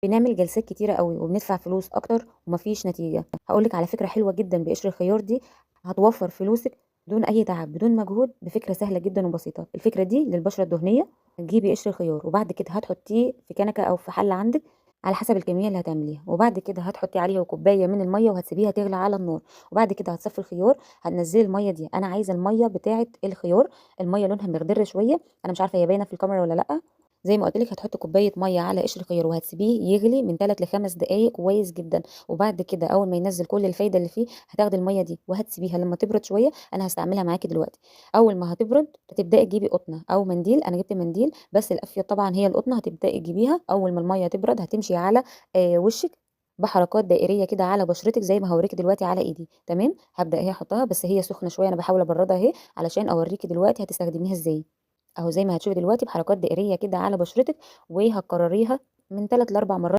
بنعمل جلسات كتيرة أوي وبندفع فلوس أكتر ومفيش نتيجة. هاقول لِك على فكرة حلوة جدًا بقشر الخيار دي، هتوفّر فلوسِك بدون أي تعب، بدون مجهود، بفكرة سهلة جدًا وبسيطة. الفكرة دي للبشرة الدهنية، هتجيبي قشر الخيار وبعد كده هتحطيه في كنكة أو في حلة عندِك على حسب الكمية اللي هتعمليها، وبعد كده هتحطي عليه كوباية من المَيّة وهتسيبيها تغلى على النار، وبعد كده هتصفّي الخيار، هتنزّلي المَيّة دي، أنا عايزة المَيّة بتاعة الخيار، المَيّة لونها مخضر شوية، أنا مش عارفة هي باينة في الكاميرا والّا لأ. زي ما قُلت لِك هتحطّي كوباية مَيّة على قشر الخيار وهتسيبيه يغلي من 3 ل5 دقايق كويس جدًا، وبعد كده أول ما ينزّل كل الفايدة اللي فيه، هتاخدي المَيّة دي وهتسيبيها لمّا تبرد شوية، أنا هاستعملها معاكِ دلوقتي. أول ما هتبرد هتبدئي تجيبي قطنة أو منديل، أنا جِبت منديل بس الأفيد طبعًا هي القطنة، هتبدئي تجيبيها أول ما المَيّة تبرد هتمشي على وشِّك بحركات دائرية كده على بشرتِك زي ما هاوريكِ دلوقتي على إيدي، تمام؟ هابدأ أهي أحطّها بس هي سخنة شوية، أنا باحاول أبردها أهي علشان أوريكِ دلوقتي هتستخدميها إزاي. أهو زي ما هتشوفي دلوقتي بحركات دائرية كده على بشرتِك، وهتكرريها من 3 ل4 مرات.